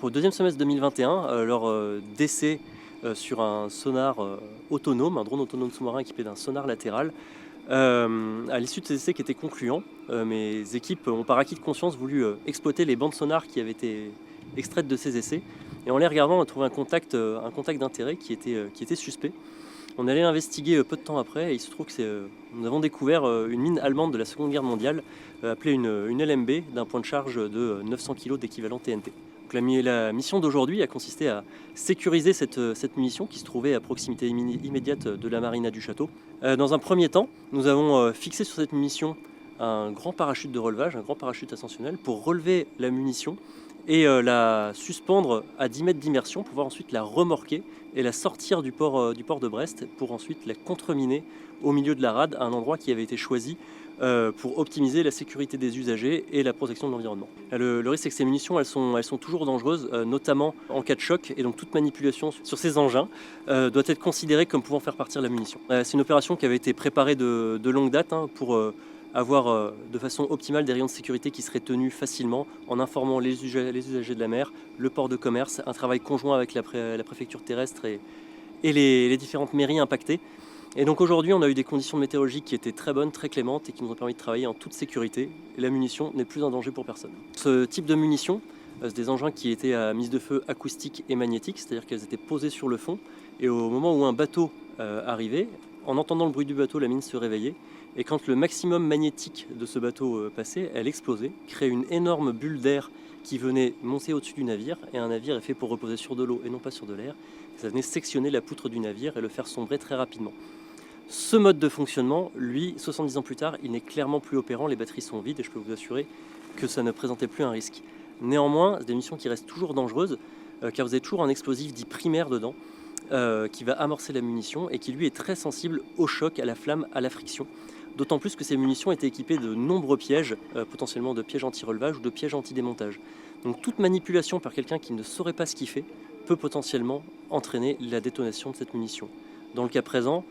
Au deuxième semestre 2021, lors d'essais sur un sonar autonome, un drone autonome sous-marin équipé d'un sonar latéral, à l'issue de ces essais qui étaient concluants, mes équipes ont par acquis de conscience voulu exploiter les bandes sonars qui avaient été extraites de ces essais. Et en les regardant, on a trouvé un contact d'intérêt qui était suspect. On allait investiguer peu de temps après et il se trouve que nous avons découvert une mine allemande de la Seconde Guerre mondiale appelée une LMB d'un point de charge de 900 kg d'équivalent TNT. Donc la mission d'aujourd'hui a consisté à sécuriser cette munition qui se trouvait à proximité immédiate de la marina du château. Dans un premier temps, nous avons fixé sur cette munition un grand parachute de relevage, un grand parachute ascensionnel pour relever la munition et la suspendre à 10 mètres d'immersion pour pouvoir ensuite la remorquer et la sortir du port de Brest pour ensuite la contreminer au milieu de la rade à un endroit qui avait été choisi pour optimiser la sécurité des usagers et la protection de l'environnement. Le risque c'est que ces munitions elles sont toujours dangereuses, notamment en cas de choc, et donc toute manipulation sur ces engins doit être considérée comme pouvant faire partir la munition. C'est une opération qui avait été préparée de longue date pour avoir de façon optimale des rayons de sécurité qui seraient tenus facilement en informant les usagers de la mer, le port de commerce, un travail conjoint avec la préfecture terrestre et les différentes mairies impactées. Et donc aujourd'hui on a eu des conditions météorologiques qui étaient très bonnes, très clémentes et qui nous ont permis de travailler en toute sécurité. Et la munition n'est plus un danger pour personne. Ce type de munition, c'est des engins qui étaient à mise de feu acoustique et magnétique, c'est-à-dire qu'elles étaient posées sur le fond et au moment où un bateau arrivait, en entendant le bruit du bateau, la mine se réveillait. Et quand le maximum magnétique de ce bateau passait, elle explosait, créait une énorme bulle d'air qui venait monter au-dessus du navire. Et un navire est fait pour reposer sur de l'eau et non pas sur de l'air. Ça venait sectionner la poutre du navire et le faire sombrer très rapidement. Ce mode de fonctionnement, lui, 70 ans plus tard, il n'est clairement plus opérant. Les batteries sont vides et je peux vous assurer que ça ne présentait plus un risque. Néanmoins, c'est des munitions qui restent toujours dangereuses car vous avez toujours un explosif dit primaire dedans qui va amorcer la munition et qui lui est très sensible au choc, à la flamme, à la friction. D'autant plus que ces munitions étaient équipées de nombreux pièges, potentiellement de pièges anti-relevage ou de pièges anti-démontage. Donc toute manipulation par quelqu'un qui ne saurait pas ce qu'il fait peut potentiellement entraîner la détonation de cette munition. Dans le cas présent,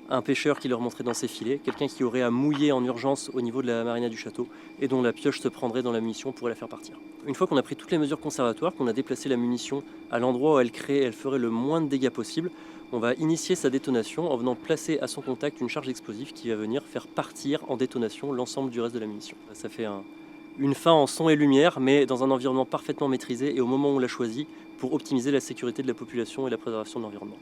un pêcheur qui le remonterait dans ses filets, quelqu'un qui aurait à mouiller en urgence au niveau de la marina du château et dont la pioche se prendrait dans la munition pourrait la faire partir. Une fois qu'on a pris toutes les mesures conservatoires, qu'on a déplacé la munition à l'endroit où elle ferait le moins de dégâts possible, on va initier sa détonation en venant placer à son contact une charge explosive qui va venir faire partir en détonation l'ensemble du reste de la munition. Ça fait une fin en son et lumière, mais dans un environnement parfaitement maîtrisé et au moment où on l'a choisi pour optimiser la sécurité de la population et la préservation de l'environnement.